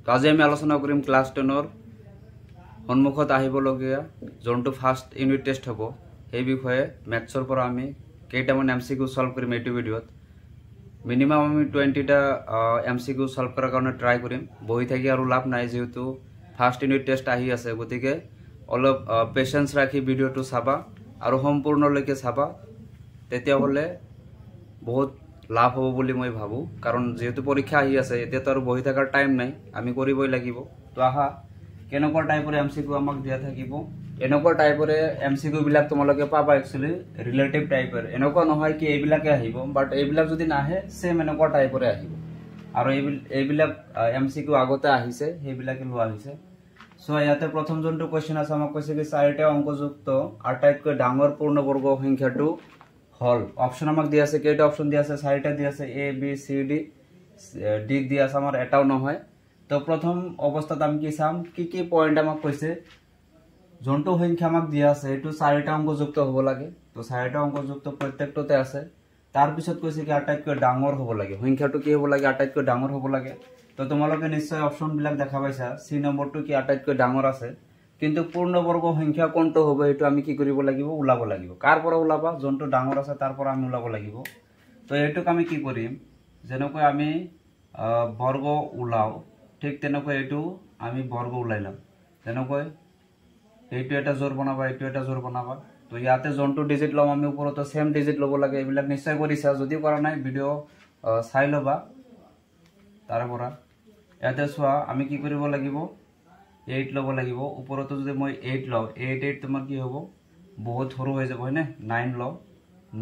তো আজি আমি আলোচনা কৰিম ক্লাছ 10ৰ সন্মুখত আহিবলগীয়া যোনটো ফাৰ্ষ্ট ইউনিট টেষ্ট হ'ব সেই বিষয়ে ম্যাথছৰ পৰা আমি কেইটামান এমসিকিউ সলভ কৰিম এই ভিডিঅ'ত মিনিমাম আমি 20টা এমসিকিউ সলভ কৰাৰ কাৰণে ট্ৰাই কৰিম বহি থাকি আৰু লাভ নাই যেহেতু ফাৰ্ষ্ট ইউনিট টেষ্ট আহি আছে গতিকে অলপ পেশেন্স ৰাখি ভিডিঅ'টো চাবা আৰু সম্পূৰ্ণলৈকে চাবা তেতিয়া হলে বহুত লাভ হ'ব বুলি মই ভাবো কাৰণ যেহেতু পৰীক্ষা আহি আছে এতিয়া তো আৰু বহি থাকাৰ টাইম নাই আমি কৰিবই লাগিব তো আহা কেনেকুৱা টাইপৰ এমসিকিউ আমাক দিয়া থাকিব এনেকুৱা টাইপৰ এমসিকিউ বিলাক তোমালোকে পাবা একচুয়ালি ৰিলেটিভ টাইপৰ এনেকুৱা নহয় কি এইবিলাকে আহিব বাট এইবিলাক যদি নাহে সেম এনেকুৱা টাইপৰে আহিব আৰু এইবিলাক এমসিকিউ আগতে আহিছে সেইবিলাকে লোৱা হৈছে সো ইয়াতে প্ৰথম যোনটো কোৱেশ্চন আছে আমাক কৈছে কি চাৰিটা অংকযুক্ত আটাইতকৈ ডাঙৰ পূৰ্ণবৰ্গ সংখ্যাটো হল অপশন আমাক দিয়া আছে কেইটা অপশন দিয়া আছে চাৰিটা দিয়া আছে A B C D D দিয়া আছে আমাৰ এটাও নহয় তো প্ৰথম অৱস্থাত আমি কি চাম কি পয়েন্ট আমাক কৈছে যোনটো সংখ্যা আমাক দিয়া আছে এটো চাৰিটা অংকযুক্ত হ'ব লাগে তো চাৰিটা অংকযুক্ত প্ৰত্যেকটোতে আছে তাৰ পিছত কৈছে কি আটাইতকৈ ডাঙৰ হ'ব লাগে সংখ্যাটো কি হ'ব লাগে আটাইতকৈ ডাঙৰ হ'ব লাগে তো তোমালোকে নিশ্চয় অপশন বিলাক দেখা পাইছা সি নম্বৰটো কি আটাইতকৈ ডাঙৰ আছে কিন্তু পূৰ্ণবৰ্গ সংখ্যা কোনটো হ'ব এটো আমি কি কৰিব লাগিব উলাব লাগিব কাৰ পৰা উলাবা যোনটো ডাঙৰ আছে তাৰ পৰা আমি উলাব লাগিব তো এটোক আমি কি কৰিম যেনেকৈ আমি বৰ্গ উলাও ঠিক তেনেকৈ এটো আমি বৰ্গ উলাইলাম যেনেকৈ এইটো এটা জোৰ বনাবা এইটো এটা জোৰ বনাবা তো ইয়াতে যোনটো ডিজিট লম আমি ওপৰতো সেম ডিজিট লব লাগে এইবিলাক নিশ্চয় কৰিছা যদি কৰা নাই ভিডিও চাই লবা তাৰ পৰা ইয়াতে চোৱা আমি কি কৰিব লাগিব 8 লব লাগিব ওপৰতো যদি মই 8 লও 8 তোমাৰ কি হ'ব বহুত সৰু হৈ যাব হয়নে 9 লও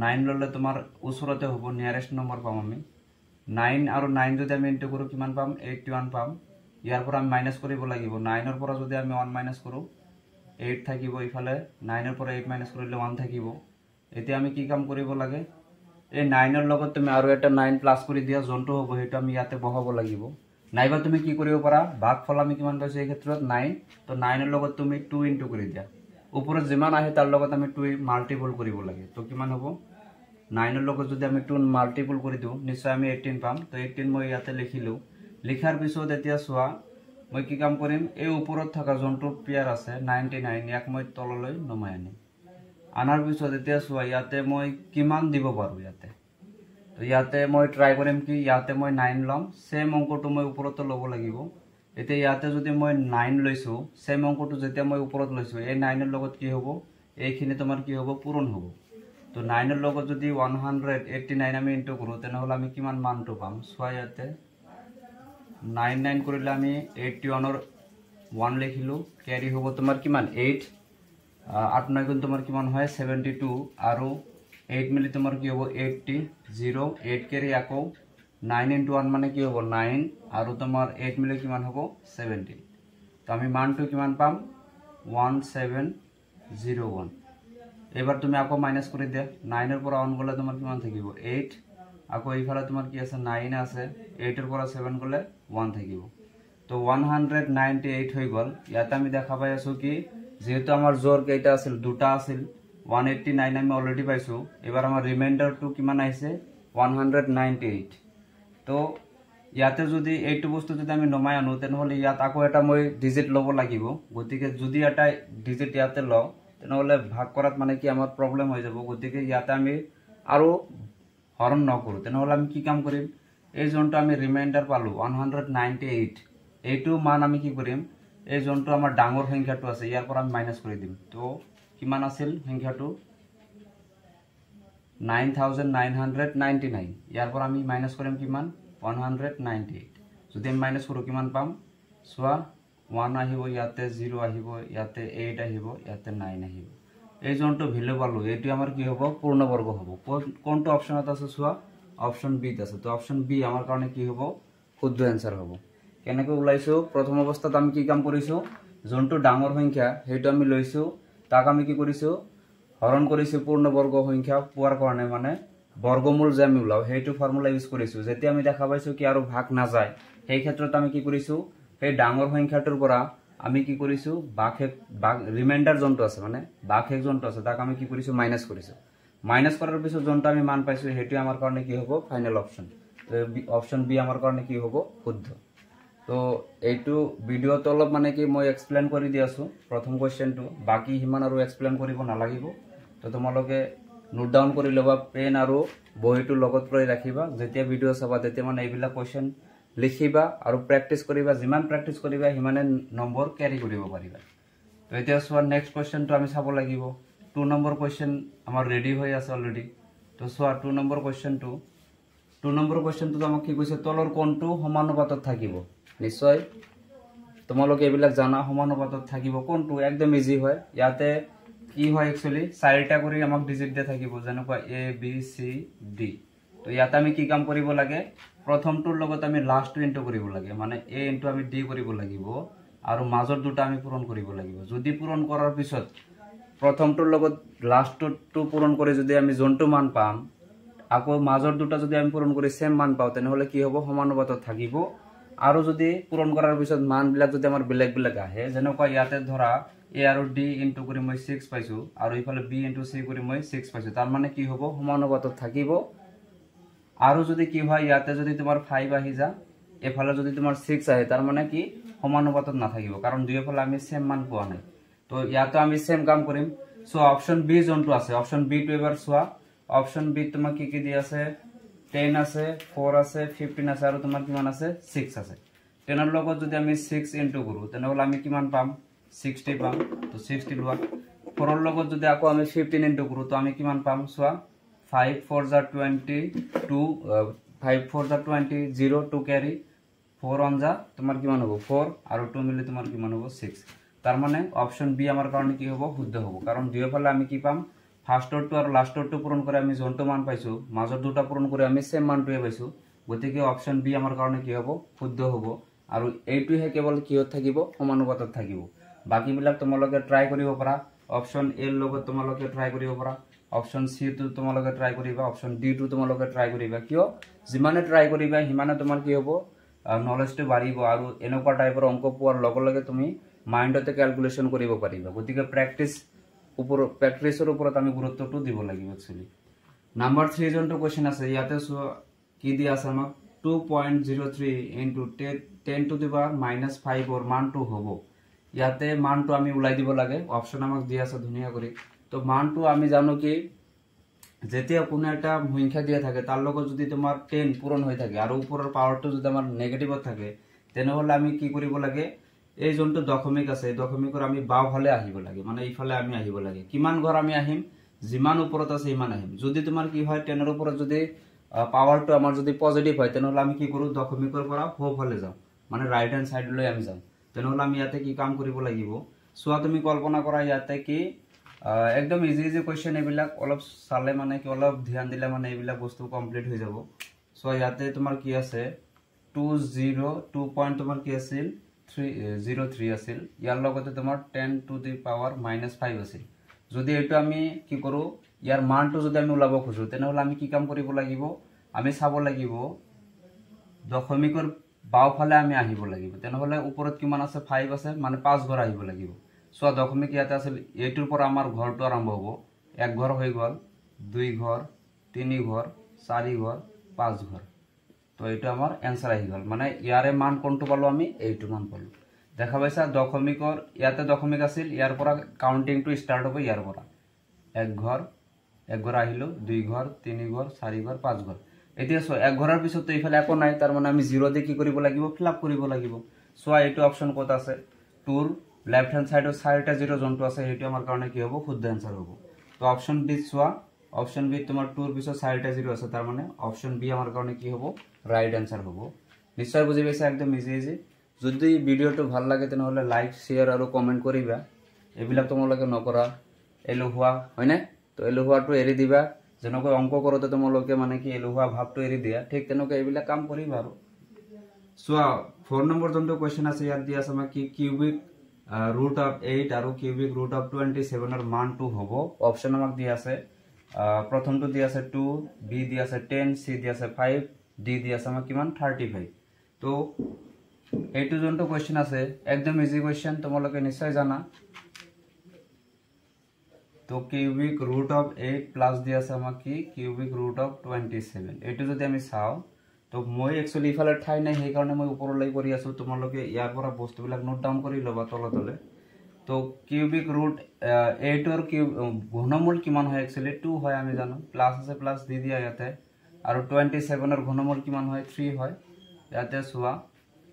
9 ললে তোমাৰ ওচৰতে হ'ব নিয়াৰেস্ট নম্বৰ পাম আমি 9 আৰু 9 যদি আমি ইনটু কৰো কিমান পাম 81 পাম ইয়াৰ পৰা আমি মাইনাস কৰিব লাগিব 9 ৰ পৰা যদি আমি 1 মাইনাস কৰো 8 থাকিব ইফালে 9 ৰ পৰা 8 মাইনাস কৰিলে 1 থাকিব এতিয়া আমি কি কাম কৰিব লাগে এই 9 ৰ লগত তুমি আৰু এটা 9 প্লাস কৰি দিয়া যোনটো হ'ব হেটো আমি ইয়াতে বহাব লাগিব নাইবা তুমি কি কৰিব পাৰা ভাগফল আমি কিমান পাইছো এই ক্ষেত্ৰত 9 তো 9 ৰ লগত তুমি 2 ইনটু কৰি দিয়া ওপৰত যিমান আহে তাৰ লগত আমি 2 মাল্টিপল কৰিব লাগে তো কিমান হ'ব 9 ৰ লগত যদি আমি 2 মাল্টিপল কৰি দিও নিশ্চয় আমি 18 পাম তো 18 মই ইয়াতে লিখিলো লিখাৰ পিছত এতিয়া চোৱা মই কি কাম কৰিম এই ওপৰত থকা যোনটো পেয়াৰ আছে 99 ইয়াক মই তললৈ নমাই আনিম আনাৰ পিছত এতিয়া চোৱা ইয়াতে মই কিমান দিব পাৰো ইয়াতে তো ইয়াতে মই ট্ৰাই কৰিম কি ইয়াতে মই 9 লম সেম অংকটো মই ওপৰতে লব লাগিব এতিয়া ইয়াতে যদি মই 9 লৈছো সেম অংকটো যেতিয়া মই ওপৰত লৈছো এই 9 ৰ লগত কি হ'ব এইখিনি তোমাৰ কি হ'ব পূৰণ হ'ব তো 9 ৰ লগত যদি 189 আমি ইনটু কৰো তেনেহলে আমি কিমান মানটো পাম চোৱা ইয়াতে 99 কৰিলে আমি 81 ৰ 1 লিখিলো ক্যাৰি হ'ব তোমাৰ কিমান 8 8 9 গুণ তোমাৰ কিমান হয় 72 আৰু 8 মিলি তোমাৰ কি হ'ব 80 0 8 ক্যাৰি আকৌ 9 into 1 মানে কি হ'ব 9 আৰু তোমাৰ 8 মিলি কিমান হ'ব 70 তো আমি মানটো কিমান পাম 1701 এবাৰ তুমি আকৌ মাইনাস কৰি দিয়া 9 ৰ পৰা 1 গলে তোমাৰ কিমান থাকিব 8 আকৌ ইফালে তোমাৰ কি আছে 9 আছে 8 ৰ পৰা 7 গলে 1 থাকিব তো 198 হৈ গল ইয়াতে আমি দেখা পাই আছো কি যেহেতু আমাৰ জোৰ কেইটা আছিল দুটা আছিল 189 আমি অলৰেডি পাইছো এবাৰ আমাৰ ৰিমাইন্ডাৰটো কিমান আহিছে 198 তো ইয়াতে যদি এইটো বস্তু যদি আমি নমাই আনো তেনেহলে ইয়াত আকৌ এটা মই ডিজিট লব লাগিব গতিকে যদি এটা ডিজিট ইয়াতে লও তেনেহলে ভাগ কৰাত মানে কি আমাৰ প্ৰবলেম হৈ যাব গতিকে ইয়াতে আমি আৰু হৰণ নকৰো তেনেহলে আমি কি কাম কৰিম এই যোনটো আমি ৰিমাইন্ডাৰ পালো 198 এইটো মান আমি কি কৰিম এই যোনটো আমাৰ ডাঙৰ সংখ্যাটো আছে ইয়াৰ পৰা আমি মাইনাস কৰি দিম তো কিমান আছিল সংখ্যাটো 9999 ইয়াৰ পৰা আমি মাইনাস কৰিম কিমান 198 যদি আমি মাইনাস কৰো কিমান পাম সোয়া 1 আহিব ইয়াতে 0 আহিব ইয়াতে 8 আহিব ইয়াতে 9 আহিব এই যোনটো ভ্যালু পালো এটো আমাৰ কি হ'ব পূৰ্ণবৰ্গ হ'ব কোনটো অপচনত আছে সোয়া অপশন বি ত আছে তো অপশন বি আমাৰ কাৰণে কি হ'ব শুদ্ধ आंसर হ'ব কেনেকৈ উলাইছো প্ৰথম অৱস্থাত আমি কি কাম কৰিছো যোনটো ডাঙৰ সংখ্যা হেটো আমি লৈছো তাক আমি কি কৰিছো হৰণ কৰিছো পূৰ্ণবৰ্গ সংখ্যা পোৱাৰ কাৰণে মানে বৰ্গমূল যে আমি উলাও হেটো ফৰ্মুলা ইউজ কৰিছো যেতিয়া আমি দেখা পাইছো কি আৰু ভাগ না যায় এই ক্ষেত্ৰত আমি কি কৰিছো এই ডাঙৰ সংখ্যাটোৰ পৰা আমি কি কৰিছো ভাগ ৰিমাইন্ডাৰ যোনটো আছে মানে ভাগ যোনটো আছে তাক আমি কি কৰিছো মাইনাস কৰিছো মাইনাস কৰাৰ পিছত যোনটো আমি মান পাইছো হেটো আমাৰ কাৰণে কি হ'ব ফাইনাল অপশন অপশন বি আমাৰ কাৰণে কি হ'ব শুদ্ধ তো এইটো ভিডিঅ'টো অলপ মানে কি মই এক্সপ্লেইন কৰি দি আছোঁ প্ৰথম কুৱেশ্যনটো, বাকী সিমান আৰু এক্সপ্লেইন কৰিব নালাগিব। তো তোমালোকে নোট ডাউন কৰি ল'বা, পেন আৰু বহীটো লগত লৈ ৰাখিবা, যেতিয়া ভিডিঅ' চাবা তেতিয়া মানে এইবিলাক কুৱেশ্যন লিখিবা আৰু প্ৰেক্টিচ কৰিবা। যিমান প্ৰেক্টিচ কৰিবা সিমানে নম্বৰ কেৰি কৰিব পাৰিবা। তো এতিয়া চোৱা নেক্সট কুৱেশ্যনটো আমি চাব লাগিব। 2 নম্বৰ কুৱেশ্যন আমাৰ ৰেডি হৈ আছে অলৰেডি। তো চোৱা 2 নম্বৰ কুৱেশ্যনটোত আমাক কি কৈছে, তলৰ কোণটো সমানুপাতত থাকিব। নিশ্চয় তোমালোকে এইবিলাক জানা, সমানুপাতত থাকিব কোনটো একদম ইজি হয়। ইয়াতে কি হয় একচুয়ালি 4টা কৰি আমাক ডিজিট দিয়া থাকিব, যেনেকুৱা A B C D। তো ইয়াতে আমি কি কাম কৰিব লাগে, প্ৰথমটোৰ লগত আমি লাষ্টটো ইনটু কৰিব লাগে, মানে A ইনটু আমি D কৰিব লাগিব আৰু মাজৰ দুটা আমি পূৰণ কৰিব লাগিব। যদি পূৰণ কৰাৰ পিছত প্ৰথমটোৰ লগত লাষ্টটো পূৰণ কৰি যদি আমি যোনটো মান পাম, আকৌ মাজৰ দুটা যদি আমি পূৰণ কৰি সেম মান পাওঁ, তেনেহলে কি হ'ব, সমানুপাতত থাকিব। আৰু যদি পূৰণ কৰাৰ পিছত মানবিলাক যদি আমাৰ বেলেগ বেলেগ আহে, যেনেকুৱা ইয়াতে ধৰা A আৰু D ইনটু কৰি মই 6 পাইছো আৰু ইফালে B ইনটু C কৰি মই 6 পাইছো, তাৰ মানে কি হ'ব, সমানুপাতত থাকিব। আৰু যদি কি হয়, ইয়াতে যদি তোমাৰ 5 আহি যা, এফালে যদি তোমাৰ 6 আহে, তাৰ মানে কি সমানুপাতত নাথাকিব, কাৰণ দুয়োফালে আমি সেম মান পোৱা নাই। তো ইয়াতে আমি সেম কাম কৰিম। সো অপশন বি যোনটো আছে, অপশন বি টো এবাৰ চোৱা। অপশন বি তোমাক কি কি দি আছে, 10 আছে, 4 আছে, 15 আছে আৰু তোমাৰ কিমান আছে, 6 আছে। 10 ৰ লগত যদি আমি 6 ইনটু কৰো, তেনেহলে আমি কিমান পাম, 60 পাম। তো 60 লোৱা। 4 ৰ লগত যদি আকৌ আমি 15 ইনটু কৰো, তো আমি কিমান পাম চোৱা, 5 4 * 22, 5 4 * 20, 0 2 ক্যাৰি, 4 1 যা তোমাৰ কিমান হ'ব 4 আৰু 2 মিলি তোমাৰ কিমান হ'ব 6। তাৰ মানে অপশন বি আমাৰ কাৰণে কি হ'ব, শুদ্ধ হ'ব, কাৰণ দুয়োফালে আমি কি পাম, ফাৰ্ষ্টৰটো আৰু লাষ্টৰটো পূৰণ কৰি আমি যোনটো মান পাইছো, মাজৰ দুটা পূৰণ কৰি আমি সেম মানটোৱে পাইছো। গতিকে অপশন বি আমাৰ কাৰণে কি হ'ব, শুদ্ধ হ'ব। আৰু এইটোহে কেৱল কিহত থাকিব, সমানুপাতত থাকিব। বাকীবিলাক তোমালোকে ট্ৰাই কৰিব পাৰা। অপশন এ ৰ লগত তোমালোকে ট্ৰাই কৰিব পাৰা, অপশন সি টো তোমালোকে ট্ৰাই কৰিবা, অপশন ডি টো তোমালোকে ট্ৰাই কৰিবা। কিয়, যিমানে ট্ৰাই কৰিবা সিমানে তোমাৰ কি হ'ব, নলেজটো বাঢ়িব আৰু এনেকুৱা টাইপৰ অংক পোৱাৰ লগে লগে তুমি মাইণ্ডতে ক্যালকুলেশন কৰিব পাৰিবা। গতিকে প্ৰেক্টিছৰ ওপৰত আমি গুৰুত্বটো দিব লাগিব একচুয়ালি। নাম্বাৰ 3 যোনটো কুৱেশ্যন আছে, ইয়াতে চোৱা কি দিয়া আছে আমাক, 2.03 ইনটু 10 টু দি পাৱাৰ -5 ৰ মানটো হ'ব। ইয়াতে মানটো আমি ওলাই দিব লাগে, অপশন আমাক দিয়া আছে ধুনীয়া কৰি। তো মানটো আমি জানো কি, যেতিয়া কোনো একটা সংখ্যা দিয়া থাকে তাৰ লগত যদি তোমাৰ 10 পূৰণ হৈ থাকে আৰু ওপৰৰ পাৱাৰটো যদি আমাৰ নেগেটিভত থাকে, তেনেহলে আমি কি কৰিব লাগে, এই যোনটো দশমিক আছে, দশমিকৰ আমি বাওফালে আহিব লাগে, মানে এইফালে আমি আহিব লাগে। কিমান ঘৰ আমি আহিম, যিমান ওপৰত আছে সিমান আহিম। যদি তোমাৰ কি হয়, 10 ৰ ওপৰত যদি পাৱাৰটো আমাৰ যদি পজিটিভ হয়, তেনেহলে আমি কি কৰো, দশমিকৰ পৰা সোঁফালে যাওঁ, মানে ৰাইট হ্যান্ড সাইডলৈ আমি যাওঁ। তেনেহলে আমি ইয়াতে কি কাম কৰিব লাগিব, চোৱা তুমি কল্পনা কৰা, ইয়াতে কি একদম ইজি ইজি কুৱেশ্যন, এইবিলাক অলপ চালে মানে কি, অলপ ধ্যান দিলে মানে এইবিলাক বস্তু কমপ্লিট হৈ যাব। সো ইয়াতে তোমাৰ কি আছে, 2 পইণ্ট তোমাৰ কি আছিল, 303 আছিল। ইয়াৰ লগতে তোমাৰ 10 টু দি পাৱাৰ -5 আছিল। যদি এইটো আমি কি কৰো, ইয়াৰ মানটো যদি আমি ওলাব খোজো, তেনেহলে আমি কি কাম কৰিব লাগিব, আমি চাব লাগিব দশমিকৰ বাওফালে আমি আহিব লাগিব। তেনেহলে ওপৰত কিমান আছে, 5 আছে, মানে 5 ঘৰ আহিব লাগিব। চোৱা দশমিক ইয়াতে আছিল, এইটোৰ পৰা আমাৰ ঘৰটো আৰম্ভ হ'ব। 1 ঘৰ হৈ গ'ল, 2 ঘৰ, 3 ঘৰ, 4 ঘৰ, 5 ঘৰ। তো এইটো আমাৰ এনসাৰ আহি গ'ল, মানে ইয়াৰে মান কোনটো পালো, আমি এইটো মান পালো। দেখা পাইছা, দশমিকৰ ইয়াতে দশমিক আছিল, ইয়াৰ পৰা কাউন্টিংটো ষ্টাৰ্ট হ'ব, ইয়াৰ পৰা 1 ঘৰ আহিলো, 2 ঘৰ, 3 ঘৰ, 4 ঘৰ, 5 ঘৰ। এতিয়া চোৱা 1 ঘৰৰ পিছত এইফালে একো নাই, তাৰ মানে আমি 0 দি কি কৰিব লাগিব, ফিলআপ কৰিব লাগিব। চোৱা এইটো অপশন ক'ত আছে, 2 ৰ লেফট হ্যান্ড সাইডত 4টা 0 যোনটো আছে, সেইটো আমাৰ কাৰণে কি হ'ব, শুদ্ধ এনসাৰ হ'ব। তো অপশন বি চোৱা, অপশন বি তোমাৰ 2 ৰ পিছত 4টা 0 আছে, তাৰ মানে অপশন বি আমাৰ কাৰণে কি হ'ব, রাইট এনসার হ'ব। নিশ্চয় বুঝি পাইছা, একদম ইজি ইজি। যদি ভিডিওটো ভাল লাগে তেনেহলে লাইক, শেয়ার আৰু কমেন্ট কৰিবা। এইবিলাক তোমালোকে নকৰা, এলেহুৱা হয়নে, তো এলেহুৱাটো এৰি দিবা। যেনেকৈ অংক কৰোতে তোমালোকে মানে কি এলেহুৱা ভাৱটো এৰি দিয়া, ঠিক তেনেকৈ এইবিলাক কাম কৰিবা আৰু। চোৱা 4 নম্বৰ যোনটো কুৱেশ্যন আছে, ইয়াত দিয়া আছে আমাক কি, কিউবিক ৰুট অফ 8 আৰু কিউবিক ৰুট অফ 27 ৰ মানটো হ'ব। অপশন আমাক দিয়া আছে, প্ৰথমটো দিয়া আছে 2, বি দিয়া আছে 10, সি দিয়া আছে 5, ডি দিয়া আছে আমাক কিমান 35। তো এইটো যোনটো কুৱেশ্যন আছে একদম ইজি কুৱেশ্যন, তোমালোকে নিশ্চয় জানা। তো কিউবিক ৰুট অফ 8 প্লাস দিয়া আছে আমাক কি, কিউবিক ৰুট অফ 27। এইটো যদি আমি চাওঁ, তো তো মই একচুৱেলি ইফালে ঠাই নাই, সেইকাৰণে মই ওপৰলৈ কৰি আছোঁ। তোমালোকে ইয়াৰ পৰা বস্তুবিলাক নোট ডাউন কৰি ল'বা তলে তলে। তো কিউবিক ৰুট 8ৰ ঘনমূল কিমান হয়? একচুৱেলি 2 হয়, আমি জানো। প্লাছ আছে, প্লাছ দি দিয়া ইয়াতে। আৰু 27ৰ ঘনমূল কিমান হয়? 3 হয়। ইয়াতে চোৱা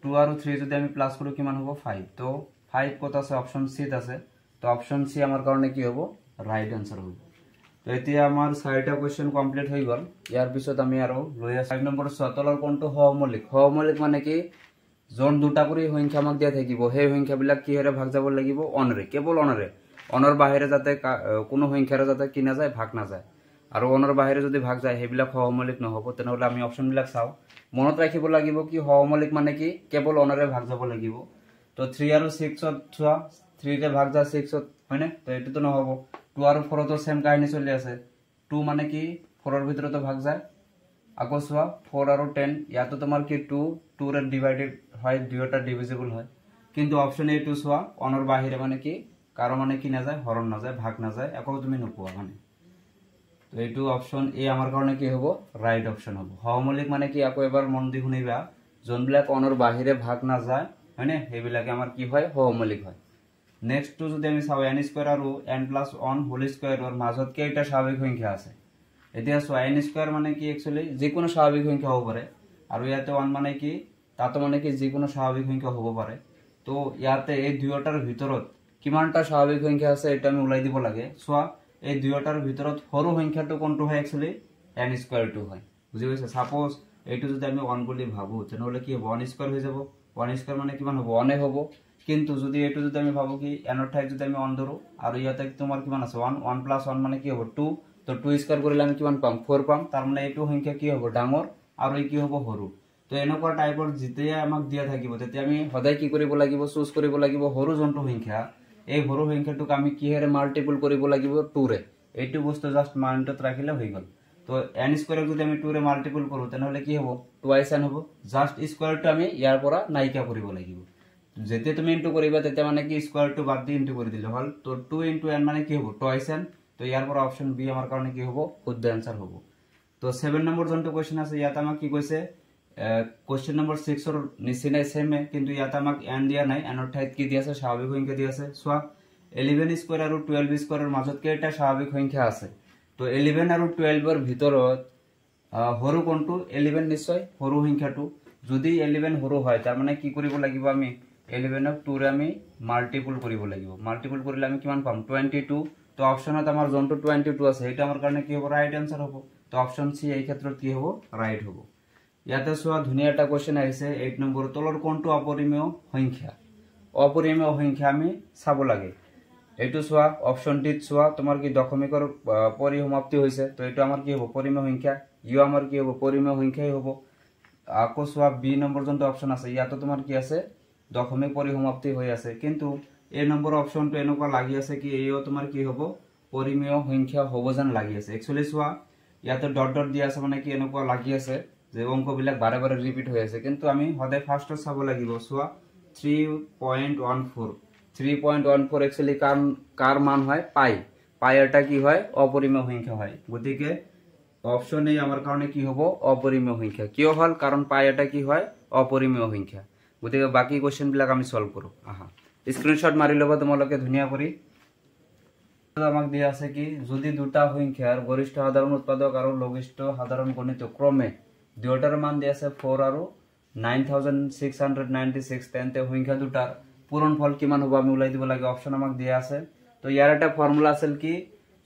2 আৰু 3 যদি আমি প্লাছ কৰোঁ কিমান হ'ব? 5। তো 5 ক'ত আছে? অপশ্যন চিত আছে। তো অপশ্যন চি আমাৰ কাৰণে কি হ'ব? ৰাইট আনচাৰ হ'ব। তো এতিয়া আমাৰ 4টা কুৱেশ্যন কমপ্লিট হৈ গ'ল। ইয়াৰ পিছত আমি আৰু লৈ আছোঁ 5 নম্বৰ তলৰ কোনটো সহমৌলিক? সহমৌলিক মানে কি? জন দুটা কৰি সংখ্যা আমাক দিয়া থাকিব, সেই সংখ্যাবিলাক কিহেৰে ভাগ যাব লাগিব? অনেৰে, কেৱল অনেৰে। অনৰ বাহিৰে যাতে কোনো সংখ্যাৰে যাতে কি নাযায়? ভাগ নাযায়। আৰু অনৰ বাহিৰে যদি ভাগ যায় সেইবিলাক সহমৌলিক নহ'ব। তেনেহ'লে আমি অপশ্যনবিলাক চাওঁ। মনত ৰাখিব লাগিব কি সহমৌলিক মানে কি? কেৱল অনেৰে ভাগ যাব লাগিব। তো 3 আৰু 6ত চোৱা, 3ৰে ভাগ যায় 6ত, হয়নে? তো এইটোতো নহ'ব। 2 আৰু 4তো সেম কাহিনী চলি আছে। 2 মানে কি? 4ৰ ভিতৰতো ভাগ যায়। আকৌ চোৱা 4 আৰু 10, ইয়াতো তোমাৰ কি 2ৰে ডিভাইডেড হয়, দুয়োটা ডিভিজিবল হয়। কিন্তু অপশ্যন এইটো চোৱা, অনৰ বাহিৰে মানে কি? কাৰো মানে কি নাযায়? হৰণ নাযায়, ভাগ নাযায়, একো তুমি নোপোৱা মানে। তো এইটো অপশ্যন এ আমাৰ কাৰণে কি হ'ব? ৰাইট অপশ্যন হ'ব। সহমৌলিক মানে কি? আকৌ এবাৰ মন দি শুনিবা, যোনবিলাক অনৰ বাহিৰে ভাগ নাযায়, হয়নে? সেইবিলাকে আমাৰ কি হয়? সহমৌলিক হয়। নেক্সটটো যদি আমি চাওঁ, n স্কোয়াৰ আৰু n+1 হোল স্কোয়াৰৰ মাজত কেইটা স্বাভাৱিক সংখ্যা আছে? এতিয়া চোৱা, n স্কোয়াৰ মানে কি? একচুৱেলি যিকোনো স্বাভাৱিক সংখ্যা হ'ব পাৰে। আৰু ইয়াতে 1 মানে কি? তাতো মানে কি? যিকোনো স্বাভাৱিক সংখ্যা হ'ব পাৰে। তো ইয়াতে এই দুয়োটাৰ ভিতৰত কিমানটা স্বাভাৱিক সংখ্যা আছে এটা আমি ওলাই দিব লাগে। চোৱা, এই দুয়োটাৰ ভিতৰত সৰু সংখ্যাটো কোনটো হয়? একচুৱেলি n স্কোয়াৰটো হয়। বুজি পাইছা? সাপোজ এইটো যদি আমি 1 বুলি ভাবো, তেনেহ'লে কি হ'ব? 1 স্কোয়াৰ হৈ যাব। 1 স্কোয়াৰ মানে কিমান হ'ব? 1 হ'ব। কিন্তু যদি এইটো যদি আমি ভাবো কি এনৰ ঠাইত যদি আমি 1 ধৰো, আৰু ইয়াতে তোমাৰ কিমান আছে? 1, 1 + 1 মানে কি হ'ব? 2। তো 2 স্কোয়াৰ কৰিলে আমি কিমান পাম? 4 পাম। তাৰ মানে এইটো সংখ্যা কি হ'ব? ডাঙৰ, আৰু এই কি হ'ব? সৰু। তো এনেকুৱা টাইপৰ যেতিয়া আমাক দিয়া থাকিব, তেতিয়া আমি সদায় কি কৰিব লাগিব? চুজ কৰিব লাগিব সৰু যোনটো সংখ্যা, এই সৰু সংখ্যাটোক আমি কিহেৰে মাল্টিপল কৰিব লাগিব? 2ৰে। এইটো বস্তু জাষ্ট মাইণ্ডত ৰাখিলে হৈ গ'ল। তো n স্কোয়াৰক যদি আমি 2ৰে মাল্টিপল কৰোঁ, তেনেহ'লে কি হ'ব? 2 n হ'ব। জাষ্ট স্কোয়াৰটো আমি ইয়াৰ পৰা নাইকিয়া কৰিব লাগিব। যেতিয়া তুমি ইনটু কৰিবা, তেতিয়া মানে কি? স্কোয়াৰটো বাদ দি ইনটু কৰি দিলে হ'ল। তো 2 × n মানে কি হ'ব? 2 n। তো ইয়াৰ পৰা অপশ্যন বি আমাৰ কাৰণে কি হ'ব? শুদ্ধ এনসাৰ হ'ব। তো 7 নম্বৰ যোনটো কুৱেশ্যন আছে, ইয়াত আমাক কি কৈছে? কুৱেশ্যন নম্বৰ 6ৰ নিচিনাই সেমে, কিন্তু ইয়াত আমাক n দিয়া নাই। এনৰ ঠাইত কি দিয়া আছে? স্বাভাৱিক সংখ্যা দিয়া আছে। চোৱা, 11 স্কোয়াৰ আৰু 12 স্কোয়াৰৰ মাজত কেইটা স্বাভাৱিক সংখ্যা আছে? তো 11 আৰু 12ৰ ভিতৰত সৰু কোনটো? 11 নিশ্চয় সৰু সংখ্যাটো। যদি 11 সৰু হয়, তাৰ মানে কি কৰিব লাগিব? আমি 11ক 2ৰে আমি মাল্টিপল কৰিব লাগিব। মাল্টিপল কৰিলে আমি কিমান পাম? 22। তো অপশ্যনত আমাৰ যোনটো 22 আছে, সেইটো আমাৰ কাৰণে কি হ'ব? ৰাইট আনসাৰ হ'ব। তো অপশ্যন সি এই ক্ষেত্ৰত কি হ'ব? ৰাইট হ'ব। ইয়াতে চোৱা, ধুনীয়া এটা কুৱেশ্যন আহিছে 8 নম্বৰ, তলৰ কোনটো অপৰিমেয় সংখ্যা? অপৰিমেয় সংখ্যা আমি চাব লাগে। এইটো চোৱা, অপশ্যন ডিত চোৱা, তোমাৰ কি দশমিকৰ পৰিসমাপ্তি হৈছে। তো এইটো আমাৰ কি হ'ব? পৰিমেয় সংখ্যা। ইও আমাৰ কি হ'ব? পৰিমেয় সংখ্যাই হ'ব। আকৌ চোৱা, বি নম্বৰ যোনটো অপশ্যন আছে, ইয়াতো তোমাৰ কি আছে? দশমিক পৰিসমাপ্তি হৈ আছে। কিন্তু এই নম্বৰ অপশ্যনটো এনেকুৱা লাগি আছে কি এইও তোমাৰ কি হ'ব? পৰিমেয় সংখ্যা হ'ব যেন লাগি আছে। একচুৱেলি চোৱা, ইয়াতে ডট ডট দিয়া আছে, মানে কি এনেকুৱা লাগি আছে যে অংকবিলাক বাৰে বাৰে ৰিপিট হৈ আছে। কিন্তু আমি সদায় ফাৰ্ষ্টত চাব লাগিব। চোৱা, 3.14। 3.14 একচুৱেলি কাৰ মান হয়? পাই। পাই এটা কি হয়? অপৰিমেয় সংখ্যা হয়। গতিকে অপশ্যন এ আমাৰ কাৰণে কি হ'ব? অপৰিমেয় সংখ্যা। কিয় হ'ল? কাৰণ পাই এটা কি হয়? অপৰিমেয় সংখ্যা। গতিকে বাকি কুৱেশ্যনবিলাক আমি সলভ কৰোঁ। আহা, স্ক্ৰীনশ্বট মাৰি ল'বা তোমালোকে ধুনীয়া কৰি। আমাক দিয়া আছে কি যদি দুটা সংখ্যাৰ গৰিষ্ঠ সাধাৰণ উৎপাদক আৰু লঘিষ্ঠ সাধাৰণ গণিতক ক্ৰমে দুয়োটাৰ মান দিয়া আছে 4 আৰু 9696, তেন্তে সংখ্যা দুটাৰ পূৰণফল কিমান হ'ব? আমি ওলাই দিব লাগে। অপশ্যন আমাক দিয়া আছে। তো ইয়াৰ এটা ফৰ্মুলা আছিল কি,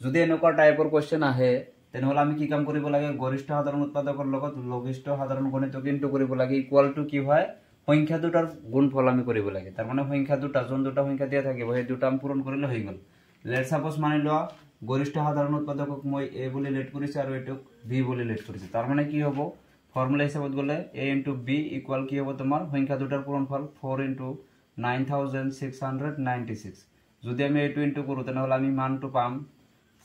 যদি এনেকুৱা টাইপৰ কুৱেশ্যন আহে, তেনেহ'লে আমি কি কাম কৰিব লাগে? গৰিষ্ঠ সাধাৰণ উৎপাদকৰ লগত লঘিষ্ঠ সাধাৰণ গণিতক ইনটু কৰিব লাগে। ইকুয়াল টু কি হয়? সংখ্যা দুটাৰ গুণফল আমি কৰিব লাগে। তাৰ মানে সংখ্যা দুটা, যোন দুটা সংখ্যা দিয়া থাকিব, সেই দুটা আমি পূৰণ কৰিলে হৈ গ'ল। লেট সাপোজ মানি লোৱা, গৰিষ্ঠ সাধাৰণ উৎপাদকক মই এ বুলি লেট কৰিছোঁ আৰু এইটোক বি বুলি লেট কৰিছোঁ। তাৰ মানে কি হ'ব? ফৰ্মুলা হিচাপত গ'লে a × b ইকুয়াল কি হ'ব? তোমাৰ সংখ্যা দুটাৰ পূৰণফল 4 × 9696। যদি আমি এইটো ইনটু কৰোঁ, তেনেহ'লে আমি মানটো পাম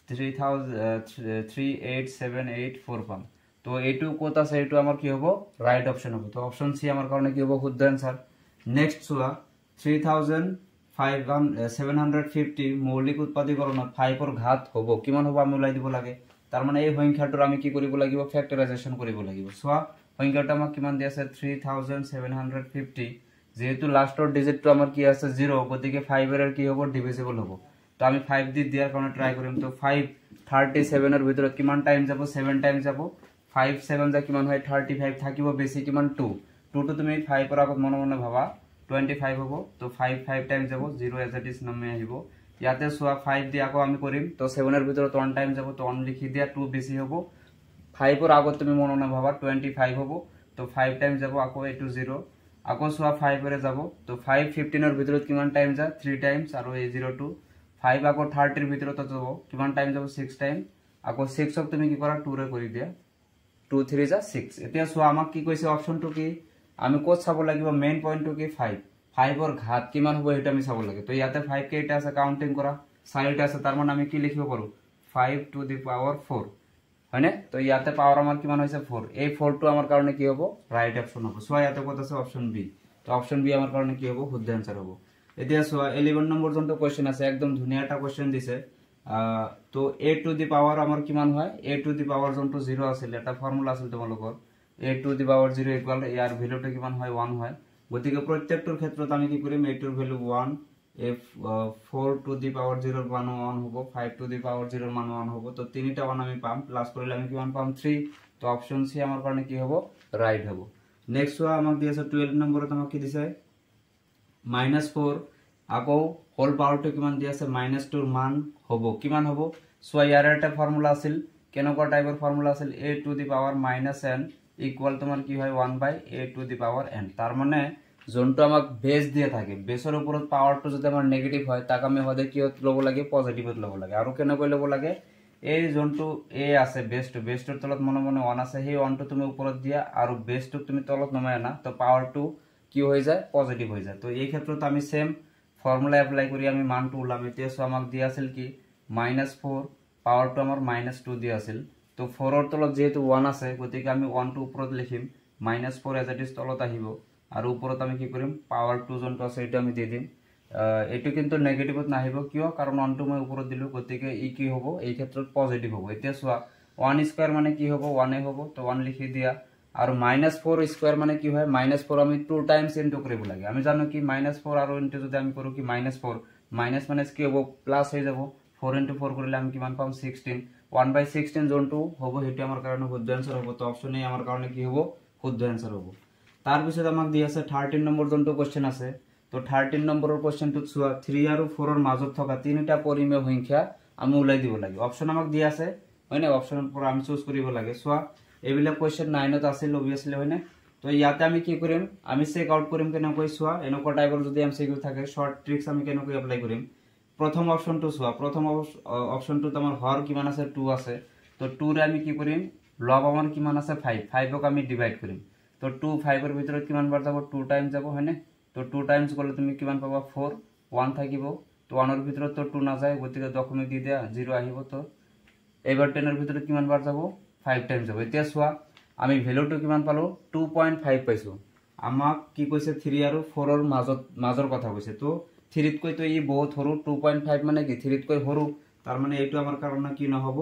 38784 পাম। তো এইটো ক'ত আছে? এইটো আমাৰ কি হ'ব? ৰাইট অপশ্যন হ'ব। তো অপশ্যন সি আমাৰ কাৰণে কি হ'ব? শুদ্ধ এনসাৰ। নেক্সট চোৱা, 3750 মৌলিক উৎপাদীকৰণত 5ৰ ঘাত হ'ব কিমান হ'ব? আমি ওলাই দিব লাগে। তাৰ মানে এই সংখ্যাটোৰ আমি কি কৰিব লাগিব? ফেক্টৰাইজেশ্যন কৰিব লাগিব। চোৱা, সংখ্যাটা আমাক কিমান দি আছে 3750 যেহেতু লাস্টৰ ডিজিটটো আমাৰ কি আছে 0 গতিকে 5 এর কি হ'ব ডিভিজিবল হ'ব তো আমি 5 দি দিয়াৰ কাৰণে ট্ৰাই কৰিম তো 537 এৰ ভিতৰত কিমান টাইম যাব 7 টাইম যাব 5 7 যা কিমান হয় 35 থাকিব বেছি কিমান 2 2 তো তুমি 5 এর আগত মনে মনে ভাবা 25 হ'ব তো 5 5 টাইম যাব 0 এজ ইট ইজ নামে আহিব ইয়াতে সোয়া 5 দি আকৌ আমি কৰিম তো 7 এৰ ভিতৰত 1 টাইম যাব তো 1 লিখি দিয়া 2 বেছি হ'ব 5 এর আগত তুমি মনে মনে ভাবা 25 হ'ব তো 5 টাইম যাব আকৌ এটো 0 আকৌ সোয়া 5 এর যাব তো 5 15 এর ভিতৰত কিমান টাইম যা 3 টাইমস আৰু এই 02 5 আকৌ 30 এৰ ভিতৰত যাব কিমান টাইম যাব 6 টাইম আকৌ 6 ক তুমি কি কৰা 2 ৰে কৰি দিয়া 2 3 যা 6 এতিয়া সোয়া আমাক কি কৈছে অপশনটো কি আমি কোত চাব লাগিব মেইন পয়েন্টটো কি 5 5 এর ঘাত কিমান হ'ব এটা আমি চাব লাগে তো ইয়াতে 5 কে এটা আছে কাউন্টিং কৰা সাইডটা আছে তাৰ মানে আমি কি লিখিব পাৰো 5 টু দি পাওয়ার 4 হয়নে তো ইয়াতে পাওয়ার আমার কিমান হইছে 4 এই 4 টু আমার কারণে কি হবে রাইট অপশন হবে সো ইয়াতে কত আছে অপশন বি তো অপশন বি আমার কারণে কি হবে শুদ্ধ आंसर হবে এতিয়া সো 11 নম্বর জনটো কোশ্চেন আছে একদম ধুনিয়াটা কোশ্চেন দিছে তো a টু দি পাওয়ার আমার কিমান হয় a টু দি পাওয়ার জনটো 0 আছিল এটা ফর্মুলা আছিল তোমালোকৰ a to the power 0 equal ইয়াৰ ভ্যালুটা কিমান হয় 1 হয় গতিকে প্ৰত্যেকটোৰ ক্ষেত্ৰত আমি কি কৰিম a tour value 1 if 4 to the power 0 এর মান 1 হবো 5 to the power 0 এর মান 1 হবো তো তিনটা 1 আমি পাম প্লাস করলে আমি কি মান পাম 3 তো অপশন সি আমার কারণে কি হবো রাইট হবো নেক্সট ওয়া আমাকে দিয়েছে 12 নম্বরে তোমাকে কি দিছে -4 আকৌ হোল পাওয়ারটো কিমান দিয়েছে -2 এর মান হবো কিমান হবো সো ইয়ার একটা ফর্মুলা আছিল কেনকা টাইপের ফর্মুলা আছিল a to the power -n equal তোমার কি হয় 1/a to the power n তার মানে জোনটো আমাক বেস দিয়ে থাকে বেসৰ ওপৰত পাওয়াৰটো যদি আমাৰ নেগেটিভ হয় তাক আমি হদে কি লব লাগে পজিটিভত লব লাগে আৰু কেনে কই লব লাগে এই জোনটো a আছে বেসটোৰ তলত মনে মনে 1 আছে সেই 1 টো তুমি ওপৰত দিয়া আৰু বেসটো তুমি তলত নমায় না তো পাওয়াৰটো কি হৈ যায় পজিটিভ হৈ যায় তো এই ক্ষেত্ৰত আমি সেম ফৰ্মুলা এপ্লাই কৰি আমি মানটো উলাম এতিয়া সো আমাক দিয়া আছিল কি -4 পাওয়াৰটো আমাৰ -2 দিয়া আছিল তো 4 ৰ তলত যেহেতু 1 আছে গতিকে আমি 1 টো ওপৰত লিখিম -4 এজ ইট ইজ তলত আহিব আর উপরত আমি কি করিম পাওয়ার 2 জনটো আছে এটা আমি দি দিম এটো কিন্তু নেগেটিভত নাহিব কিয় কারণ 1 টো মই উপরত দিলু গতিকে ই কি হ'ব এই ক্ষেত্ৰত পজিটিভ হ'ব এতিয়া সোয়া 1 স্কয়ার মানে কি হ'ব 1 এ হ'ব তো 1 লিখি দিয়া আর -4 স্কয়ার মানে কি হয় -4 আমি 2 টাইমস ইনটু কৰিব লাগে আমি জানো কি -4 আৰু ইনটু যদি আমি কৰো কি -4 মাইনাস মাইনাস কি হ'ব প্লাস হৈ যাব 4 ইনটু 4 কৰিলে আমি কিমান পাম 16 1/16 জনটো হ'ব হেতু আমাৰ কাৰণে শুদ্ধ आंसर হ'ব তো অপশন এ আমাৰ কাৰণে কি হ'ব শুদ্ধ आंसर হ'ব তাৰ পিছত আমাক দি আছে 13 নম্বৰ জনটো কোশ্চেন আছে তো 13 নম্বৰৰ কোশ্চেনটো সোয়া 3 আৰু 4 এৰ মাজত থকা তিনিটা পৰিমেয় সংখ্যা আমি উলাই দিব লাগে অপশন আমাক দি আছে হয়নে অপশনৰ পৰা আমি চুজ কৰিব লাগে সোয়া এইবিলাক কোশ্চেন 9 ত আছিল অবিয়াসলি হয়নে তো ইয়াতে আমি কি কৰিম আমি চেক আউট কৰিম কেনে কই সোয়া এনেকুৱা টাইপৰ যদি এমসিকিউ থাকে শৰ্ট ট্ৰিক্স আমি কেনে কই এপ্লাই কৰিম প্ৰথম অপশনটো সোয়া প্ৰথম অপশনটো আমাৰ হৰ কিমান আছে 2 আছে তো 2 ৰে আমি কি কৰিম লব আমাৰ কিমান আছে 5 5 ক আমি ডিভাইড কৰিম তো 2 5 এৰ ভিতৰত কিমান বাৰ যাব 2 টাইম যাব হয়নে তো 2 টাইমস গলে তুমি কিমান পাবা 4 1 থাকিব তো 1 এর ভিতৰত তো 2 না যায় গতিকে দশমিক দি দিয়া 0 আহিব তো এবাৰ 10 এৰ ভিতৰত কিমান বাৰ যাব 5 টাইম যাব এতিয়া সোয়া আমি ভ্যালুটো কিমান পালো 2.5 পাইছো আমাক কি কৈছে 3 আৰু 4 এৰ মাজৰ কথা কৈছে তো 3 ত কৈ তো ই বহুত সৰু 2.5 মানে কি 3 ত কৈ সৰু তাৰ মানে এইটো আমাৰ কাৰণে কি নহব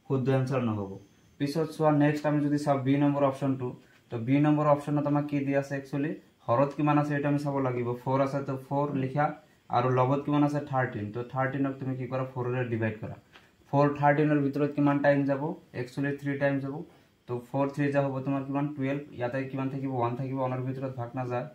শুদ্ধ आंसर নহব পিছত সোয়া নেক্সট আমি যদি সব বি নম্বৰ অপশনটো তো বি নম্বৰ অপশনত আমাক কি দি আছে एक्चुअली হরত কিমান আছে এটা আমি চাব লাগিব 4 আছে তো 4 লিখা আৰু লগত কিমান আছে 13 তো 13 ক তুমি কি কৰা 4 ৰে ডিভাইড কৰা 4 13 এৰ ভিতৰত কিমান টাইম যাব एक्चुअली 3 টাইম যাব তো 4 3 যা হ'ব তোমাৰ কিমান 12 ইয়াতে কিমান থাকিব 1 থাকিব 1 এৰ ভিতৰত ভাগ না যায়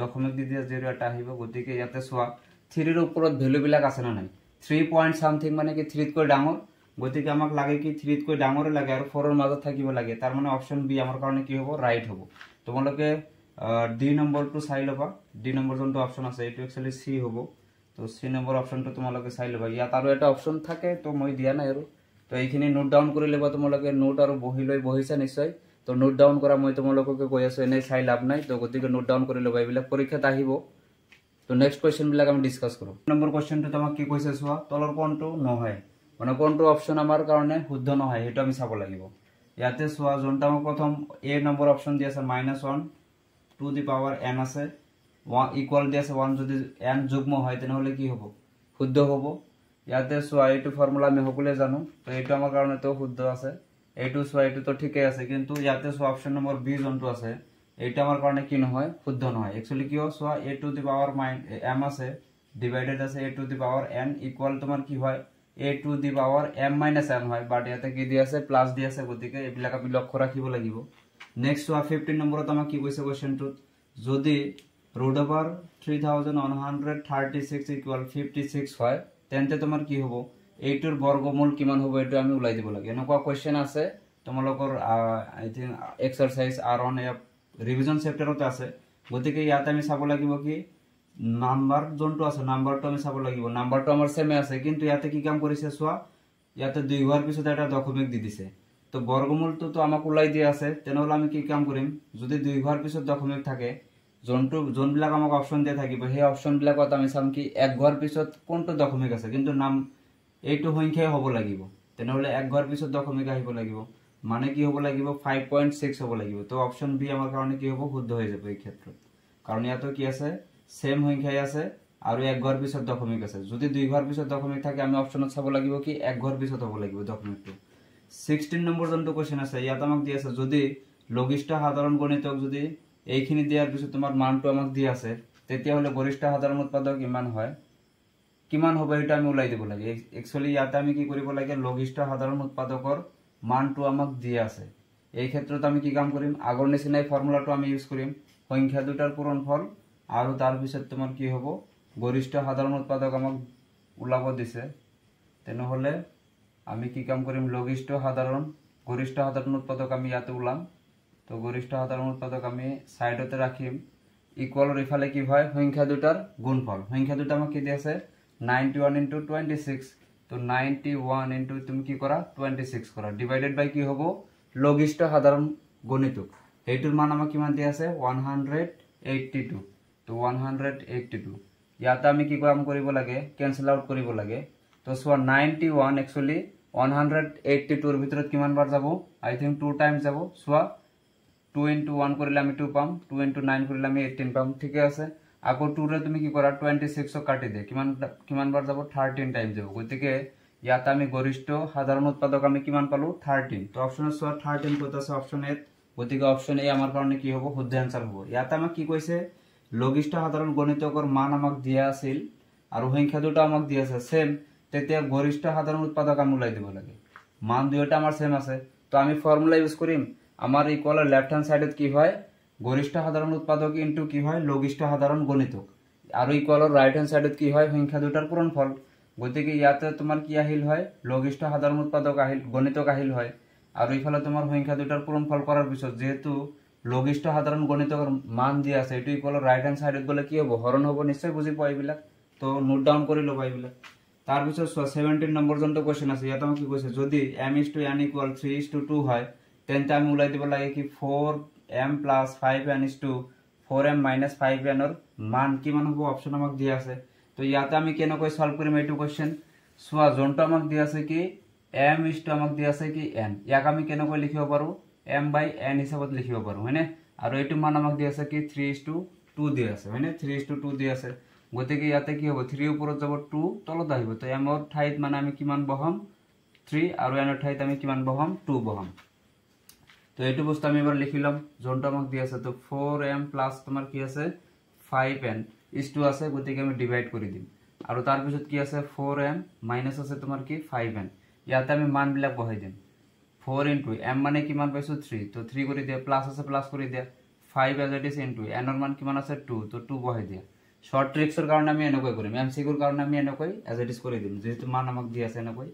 দশমিক দি দিয়া 0 এটা আহিব গতিকে ইয়াতে সোয়া 3 এর ওপৰত ভ্যালু বিলাক আছে না নাই 3 পয়েন্ট সামথিং মানে কি 3 কৈ ডাঙৰ গতিকে আমাক লাগে কি 3 কৈ ডাঙৰে লাগে আৰু 4 এৰ মাজত থাকিব লাগে তাৰ মানে অপশন বি আমাৰ কাৰণে কি হ'ব ৰাইট হ'ব তোমালোকে ডি নম্বৰটো চাই লবা ডি নম্বৰ জনটো অপশন আছে এটো एक्चुअली সি হ'ব তো সি নম্বৰ অপশনটো তোমালোকে চাই লবা ইয়াত আৰু এটা অপশন থাকে তো মই দিয়া নাই আৰু তো এইখিনি নোট ডাউন কৰি লবা তোমালোকে নোট আৰু বহি লৈ বহিছা নিশ্চয় তো নোট ডাউন কৰা মই তোমালোককে কৈ আছো এনে চাই লাভ নাই তো গতিকে নোট ডাউন কৰি লবা এইবিলাক পৰীক্ষাত আহিব তো নেক্সট কোশ্চেন বিলাক আমি ডিসকাস কৰো নম্বৰ কোশ্চেনটো তোমাক কি কৈছে সোয়া তলৰ কোনটো নহয় মানে কোনটো অপশন আমাৰ কাৰণে শুদ্ধ নহয় হেতু আমি চাব লাগিব ইয়াতে সোয়া জনটা আমাক প্ৰথম এ নম্বৰ অপশন দি আছে -1 টু দি পাওয়ার n আছে 1 ইকুয়াল দি আছে 1 যদি n যুগ্ম হয় তেনে হলে কি হ'ব শুদ্ধ হ'ব ইয়াতে সোয়া এইটো ফর্মুলা আমি সকলে জানো তো এইটো আমাৰ কাৰণে তো শুদ্ধ আছে এইটো চোৱা এইটো তো ঠিকই আছে কিন্তু ইয়াতে চোৱা অপশন নম্বৰ বি যোনটো আছে এইটা আমাৰ কাৰণে কি নহয় শুদ্ধ নহয় একচুয়ালি কিয় চোৱা a to the power m আছে ডিভাইডেড আছে a to the power n equal তোমাৰ কি হয় a to the power m minus n হয় বাট ইয়াতে কি দি আছে প্লাস দি আছে গতিকে এইবিলাক আমি লক্ষ্য ৰাখিব লাগিব নেক্সট চোৱা 15 নম্বৰত আমাক কি কৈছে কোৱেশ্চনটোত যদি root over 3136 ইকুয়াল 56 হয় তেন্তে তোমাৰ কি হ'ব এইটোৰ বৰ্গমূল কিমান হ'ব এটো আমি উলাই দিব লাগে এনেকুৱা কোৱেশ্চন আছে তোমালোকৰ আই থিং এক্সারসাইজ R1 রিভিজন চ্যাপ্টারতে আছে গতিকে ইয়াতে আমি চাব লাগিব কি নাম্বার যোনটো আছে নাম্বারটো আমি চাব লাগিব নাম্বারটো আমাৰ সেমে আছে কিন্তু ইয়াতে কি কাম কৰিছে চোৱা ইয়াতে দুই হোৱাৰ পিছত এটা দশমিক দি দিছে তো বৰ্গমূলটো তো আমাক উলাই দিয়া আছে তেনেহলে আমি কি কাম কৰিম যদি দুই হোৱাৰ পিছত দশমিক থাকে যোনবিলাক আমাক অপশন দিয়া থাকিব সেই অপশন বিলাকত আমি চাম কি এক ঘৰ পিছত কোনটো দশমিক আছে কিন্তু নাম এইটো সংখ্যাই হ'ব লাগিব তেনেহলে এক ঘৰ পিছত দশমিক আহিব লাগিব মানে কি হ'ব লাগিব 5.6 হ'ব লাগিব তো অপশন বি আমাৰ কাৰণে কি হ'ব শুদ্ধ হৈ যাব এই ক্ষেত্ৰত কাৰণ ইয়াতো কি আছে সেম সংখ্যাই আছে আৰু এক ঘৰ পিছত দশমিক আছে যদি দুই ঘৰ পিছত দশমিক থাকে আমি অপশনত চাব লাগিব কি এক ঘৰ পিছত হ'ব লাগিব দশমিকটো 16 নম্বৰ যোনটো কোৱেশ্চন আছে ইয়াত আমাক দি আছে যদি লঘিষ্ঠ সাধাৰণ গণিতক যদি এইখিনি দিয়াৰ পিছত তোমাৰ মানটো আমাক দি আছে তেতিয়া হলে গৰিষ্ঠ সাধাৰণ উৎপাদক কিমান হবে এটা আমি উলাই দিব লাগে একচুয়ালি ইয়াতে আমি কি কৰিব লাগে লঘিষ্ঠ সাধাৰণ উৎপাদকৰ মানটো আমাক দি আছে এই ক্ষেত্ৰত আমি কি কাম কৰিম আগৰ নিচিনাই ফৰ্মুলাটো আমি ইউজ কৰিম সংখ্যা দুটাৰ পূৰণফল আৰু তাৰ পিছত তোমাৰ কি হ'ব গৰিষ্ঠ সাধাৰণ উৎপাদক আমাক উলাব দিছে তেনেহলে আমি কি কাম কৰিম লঘিষ্ঠ সাধাৰণ গৰিষ্ঠ সাধাৰণ উৎপাদক আমি ইয়াতে উলাম তো গৰিষ্ঠ সাধাৰণ উৎপাদক আমি সাইডতে ৰাখিম ইকুয়ালৰ ইফালে কি হয় সংখ্যা দুটাৰ গুণফল সংখ্যা দুটা আমাক কি দি আছে 91 into 26 তো 91 into তুমি কি কৰা 26 কৰা ডিভাইডেড বাই কি হ'ব লঘিষ্ঠ সাধাৰণ গণিতক এইটোৰ মান আমাক কিমান দি আছে 182 তো 182 ইয়াতে আমি কি কাম কৰিব লাগে ক্যান্সেল আউট কৰিব লাগে তো সোৱা 91 একচুয়ালি 182 এৰ ভিতৰত কিমান বাৰ যাব আই থিংক 2 টাইমস যাব সোৱা 2 into 1 কৰিলে আমি 2 পাম 2 into 9 কৰিলে আমি 18 পাম ঠিকই আছে আকৌ 2 ৰে তুমি কি কৰা 26 কাটি দে কিমান বাৰ যাব 13 টাইম যাব গতিকে ইয়াত আমি গৰিষ্ঠ সাধাৰণ উৎপাদক আমি কিমান পালো 13 তো অপচনত সোৱা 13 কত আছে অপচন এ গতিকে অপচন এ আমাৰ কাৰণে কি হ'ব শুদ্ধ আনসাৰ হ'ব ইয়াত আমাক কি কৈছে লঘিষ্ঠ সাধাৰণ গণিতকৰ মান আমাক দিয়া আছিল আৰু সংখ্যা দুটা আমাক দিয়া আছে সেম তেতিয়া গৰিষ্ঠ সাধাৰণ উৎপাদক আমি উলাই দিব লাগে মান দুইটা আমাৰ সেম আছে তো আমি ফৰ্মুলা ইউজ কৰিম আমার ইকুয়ালের লেফট হ্যান্ড সাইডত কি হয় গরিষ্ঠ সাধারণ উৎপাদক ইনটু কি হয় লঘিষ্ঠ সাধারণ গণিতক আর ইকুয়ালের রাইট হ্যান্ড সাইডত কি হয় সংখ্যা দুটার পূৰণফল গতিকে ইয়াতে তোমাৰ কি আহিল হয় লঘিষ্ঠ সাধাৰণ উৎপাদক আহিল গণিতক আহিল হয় আৰ ইফালে তোমাৰ সংখ্যা দুটাৰ পূৰণফল কৰাৰ পিছত যেহেতু লঘিষ্ঠ সাধাৰণ গণিতকৰ মান দিয়া আছে এটো ইকুয়ালেৰ ৰাইট হ্যান্ড সাইডত গলে কি হ'ব হৰণ হ'ব নিশ্চয় বুজি পাই এইবিলাক তো নোট ডাউন কৰি লবা এইবিলাক তাৰ পিছত 17 নম্বৰ জন্ত কোৱেশ্চন আছে ইয়াত আমাক কি কৈছে যদি m/n = 3:2 হয় তেন্তে আমি উলাই দিব লাগে কি 4m + 5n = 4m - 5n এর মান কিমান হ'ব অপচন আমাক দিয়া আছে তো ইয়াতে আমি কেনেকৈ সলভ কৰিম এইটো কোৱেশ্চন সোৱা জনটো আমাক দিয়া আছে কি m * আমাক দিয়া আছে কি n ইয়াক আমি কেনেকৈ লিখিব পাৰো m/n হিচাপত লিখিব পাৰো হয়নে আৰু এইটো মান আমাক দিয়া আছে কি 3:2 দিয়া আছে হয়নে 3:2 দিয়া আছে গতিকে ইয়াতে কি হ'ব 3 ওপৰত যাব 2 তলত আহিব তো m ৰ ঠাইত মানে আমি কিমান বহাম 3 আৰু n ৰ ঠাইত আমি কিমান বহাম 2 বহাম তো এইটো বস্তু আমি এবাৰ লিখিলাম জনটো আমাক দি আছে তো 4m প্লাস তোমাৰ কি আছে 5n is 2 আছে গতিকে আমি ডিভাইড কৰি দিম আৰু তাৰ পিছত কি আছে 4m মাইনাস আছে তোমাৰ কি 5n ইয়াতে আমি মান বিলাক বহাই দিম 4 into m মানে কিমান পাইছো 3 তো 3 কৰি দিয়া প্লাস আছে প্লাস কৰি দিয়া 5 as it is into n ৰ মান কিমান আছে 2 তো 2 বহাই দিয়া শৰ্ট ট্ৰিক্সৰ কাৰণে আমি এনেকৈ কৰিম এমসিকিউৰ কাৰণে আমি এনেকৈ as it is কৰি দিম যেহেতু মান আমাক দি আছে এনেকৈ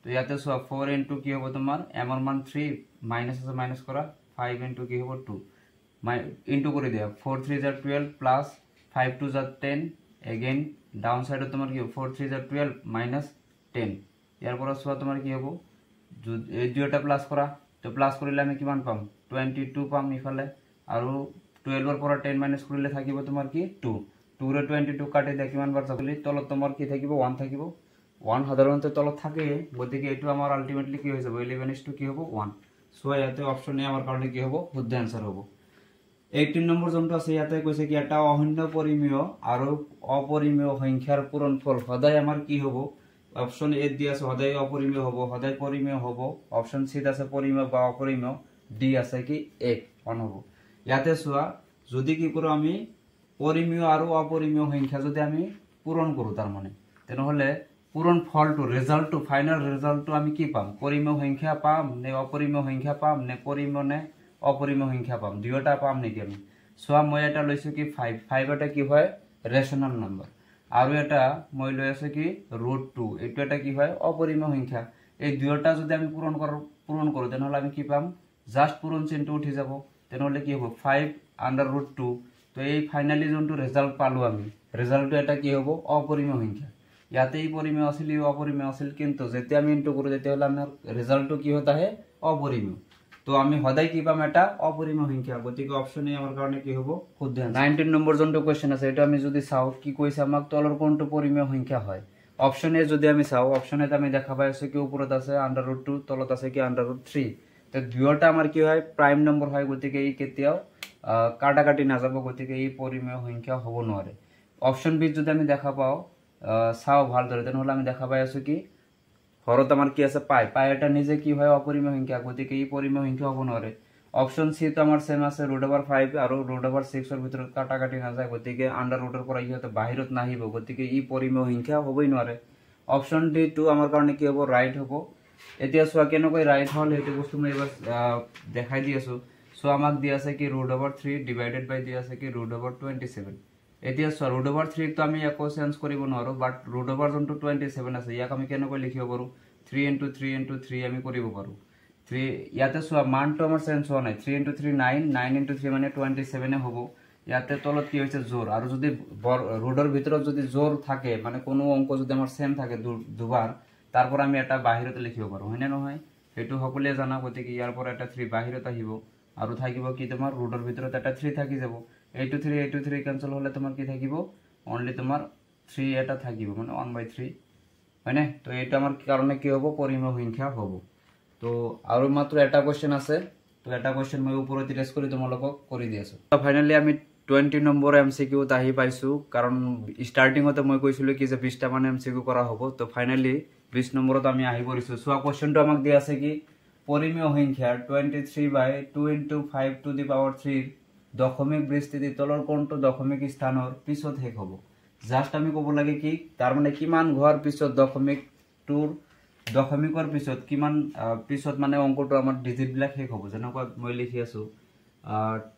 তো ইয়াতে সোৱা 4 into কি হ'ব তোমাৰ m ৰ মান 3 মাইনাস আছে মাইনাস কৰা 5 into কি হ'ব 2 ইনটু কৰি দিয়া 4 3 * 12 প্লাস 5 2 * 10 अगेन ডাউন সাইডত তোমাৰ কি 4 3 * 12 মাইনাস 10 ইয়াৰ পৰা সোৱা তোমাৰ কি হ'ব এই দুটা প্লাস কৰা তো প্লাস কৰিলে আমি কিমান পাম 22 পাম ইফালে আৰু 12 ৰ পৰা 10 মাইনাস কৰিলে থাকিব তোমাৰ কি 2 2 ৰে 22 কাটি দিয়া কিমান বাৰ যাবলি তলত তোমাৰ কি থাকিব 1 থাকিব 1 সাধাৰণতে তলত থাকে গতিকে এটো আমাৰ আলটিমেটলি কি হৈ যাব 11:2 কি হ'ব 1 সো ইয়াতে অপচন এ আমাৰ কাৰণে কি হ'ব শুদ্ধ আনসাৰ হ'ব 18 নম্বৰ জনটো আছে ইয়াতে কৈছে কি এটা অহন্য পৰিমেয় আৰু অপৰিমেয় সংখ্যাৰ পূৰণফল সদায় আমাৰ কি হ'ব অপশন এ দি আছে সদায় অপরিমেয় হব, সদায় পরিমেয় হব। অপশন সি আছে পরিমেয় বা অপরিমেয়, ডি আছে কি 1 অন হব। ইয়াতে চোৱা যদি কি কৰো আমি পৰিমেয় আৰু অপৰিমেয় সংখ্যা যদি আমি পূৰণ কৰো তাৰ মানে তেনেহলে পূরণ ফলটো রেজাল্টটো ফাইনাল রেজাল্টটো আমি কি পাম, পরিমেয় সংখ্যা পাম নে অপরিমেয় সংখ্যা পাম নে পরিমেয় নে অপরিমেয় সংখ্যা পাম, দুয়োটা পাম নেকি আমি। চোৱা মই এটা লৈছো কি 5, 5 এটা কি হয় ৰেশনাল নাম্বাৰ, আৰু এটা মই লৈ আছে কি √2, এইটো এটা কি হয় অপরিমেয় সংখ্যা। এই দুয়োটা যদি আমি পূরণ কৰো তেনেহলে আমি কি পাম, জাস্ট পূরণ চিহ্নটো উঠি যাব, তেনেহলে কি হ'ব 5√2। তো এই ফাইনালি যোনটো রেজাল্ট পালো আমি, রেজাল্টটো এটা কি হ'ব অপরিমেয় সংখ্যা। ইয়াতে এই পরিমেয় আছিল এই অপরিমেয় আছিল, কিন্তু যেতিয়া আমি ইনটু কৰো তেতিয়াহলে আমাৰ রেজাল্টটো কি হতা হে অপরিমেয়। তো আমি সদায় কি পাম এটা অপরিমেয় সংখ্যা, গতিকে অপশন এ আমার কারণে কি হ'ব শুদ্ধ। 19 নম্বৰ যোনটো কোৱেশ্চন আছে এটা আমি যদি চাও কি কৈছে আমাক তলৰ কোনটো পরিমেয় সংখ্যা হয়। অপশন এ যদি আমি চাও, অপশন এ আমি দেখা পাই আছো কি ওপৰত আছে √2, তলত আছে কি √3। তো দুয়োটা আমাৰ কি হয় প্ৰাইম নম্বৰ হয়, গতিকে এই কেতিয়াও কাটাকাটি নাযাব, গতিকে এই পৰিমেয় সংখ্যা হ'ব নোৱাৰে। অপশন বি যদি আমি দেখা পাও চাও ভালদৰে তেনেহলে আমি দেখা পাই আছো কি হৰত আমাৰ কি আছে পাই, পাই এটা নিজে কি হয় অপৰিমেয় সংখ্যা, গতিকে এই পৰিমেয় সংখ্যা হ'ব নোৱাৰে। অপশন সি তো আমাৰ সেম আছে √5 আৰু √6 এৰ ভিতৰত কাটাকাটি নাযায়, গতিকে √ৰ পৰা ইহতে বাহিৰত নাহিব, গতিকে এই পৰিমেয় সংখ্যা হ'বই নোৱাৰে। অপশন ডি টো আমাৰ কাৰণে কি হ'ব ৰাইট হ'ব। এতিয়া চোৱা কেনেকৈ ৰাইট হল সেইটো বস্তু মই এবাৰ দেখাই দি আছো। সো আমাক দি আছে কি √3 ডিভাইডেড বাই দি আছে কি √27। এতিয়া চোৱা √3 তো আমি একো চেঞ্জ কৰিব নোৱাৰো, বাট √যোনটো 27 আছে ইয়াক আমি কেনেকৈ লিখিব পাৰো 3 * 3 * 3 আমি কৰিব পাৰো। 3 ইয়াতে চোৱা মানটো আমাৰ চেঞ্জ হোৱা নাই, 3 * 3 9, 9 * 3 মানে 27 হ'ব। ইয়াতে তলত কি হৈছে জোৰ, আৰু যদি ৰুটৰ ভিতৰত যদি জোৰ থাকে মানে কোনো অংক যদি আমাৰ সেম থাকে দুবাৰ, তাৰপৰ আমি এটা বাহিৰতে লিখিব পাৰো, হয়নে নহয় সেইটো সকলোৱে জানা। গতিকে ইয়াৰ পৰা এটা 3 বাহিৰত আহিব আৰু থাকিব কি তোমাৰ ৰুটৰ ভিতৰত এটা 3 থাকি যাব। 3 কেনসেল হলে তোমাৰ কি থাকিব অনলি তোমাৰ 3 এটা থাকিব, মানে 1/3 হয়নে। তো এটা আমাৰ কাৰণে কি হবো পৰিমেয় সংখ্যা হবো। তো আৰু মাত্ৰ এটা কোশ্চেন আছে, তো এটা কোশ্চেন মই ওপৰত টেস্ট কৰি তোমালোকক কৰি দি আছো। ফাইনালি আমি 20 নম্বৰ এমসিকিউত আহি পাইছো, কাৰণ স্টাৰ্টিংতে মই কৈছিলো কি যে 20টা মান এমসিকিউ কৰা হ'ব। তো ফাইনালি 20 নম্বৰত আমি আহি পৰিছো। চোৱা কোশ্চেনটো আমাক দি আছে কি পৰিমেয় সংখ্যা 23/2 * 5⁻³ দশমিক বিস্তৃতি তলৰ কোনটো দশমিক স্থানৰ পিছত শেষ হ'ব। জাস্ট আমি ক'ব লাগে কি তাৰ মানে কিমান ঘৰ পিছত দশমিকটোৰ দশমিকৰ পিছত কিমান পিছত মানে অংকটো আমাৰ ডিজিট বিলাক শেষ হ'ব। যেনেকৈ মই লিখি আছো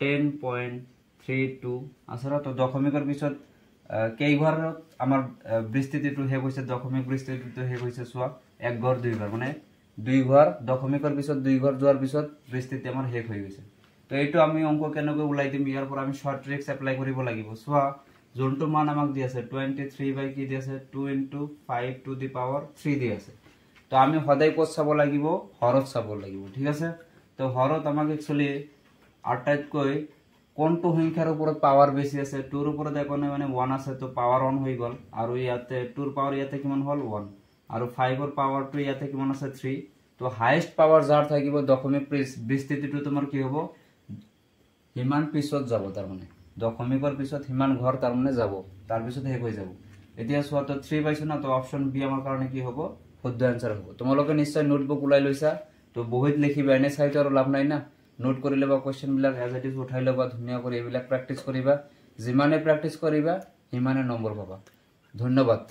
10.32 আছে তো দশমিকৰ পিছত কেই ঘৰ আমাৰ বিস্তৃতিটো শেষ হৈছে, দশমিক বিস্তৃতিটো শেষ হৈছে। চোৱা 1 ঘৰ 2 ঘৰ মানে 2 ঘৰ দশমিকৰ পিছত 2 ঘৰ যোৱাৰ পিছত বিস্তৃতি আমাৰ শেষ হৈ গৈছে। তো এইটো আমি অংক কেনেকৈ ওলাই দিম, ইয়াৰ পৰা আমি শৰ্ট ট্ৰিক্স এপ্লাই কৰিব লাগিব। চোৱা যোনটো মান আমাক দি আছে 23 কি দি আছে 2 * 5⁻³ দি আছে। তো আমি সদায় ক'ত চাব লাগিব হৰত চাব লাগিব, ঠিক আছে। তো হৰত আমাক একচুয়ালি আটাইতকৈ কোনটো সংখ্যাৰ ওপৰত পাৱাৰ বেছি আছে, 2ৰ ওপৰত একো নাই মানে 1 আছে, তো পাৱাৰ 1 হৈ গল। আৰু ইয়াতে 2ৰ পাৱাৰ ইয়াতে কিমান হল 1, আৰু 5ৰ পাৱাৰটো ইয়াতে কিমান আছে 3। তো হাইয়েস্ট পাৱাৰ যাৰ থাকিব দশমিক বিস্তৃতিটো তোমাৰ কি হ'ব হিমান পিছত যাব, তাৰ মানে দশমিকৰ পিছত হিমান ঘৰ তাৰ মানে যাব, তাৰ পিছত শেষ হৈ যাব। এতিয়া চোৱা তো 3 পাইছো না, তো অপশন বি আমাৰ কাৰণে কি হ'ব শুদ্ধ আনসাৰ হ'ব। তোমালোকে নিশ্চয় নোটবুক ওলাই লৈছা, তো বহিত লিখিবা, এনে চাইতো আৰু লাভ নাই না। নোট কৰি ল'বা, কোৱেশ্চন বিলাক এজ ইট ইজ উঠাই ল'বা, ধুনীয়া কৰি এইবিলাক প্ৰেক্টিচ কৰিবা। যিমানে প্ৰেক্টিচ কৰিবা সিমানে নম্বৰ পাবা। ধন্যবাদ।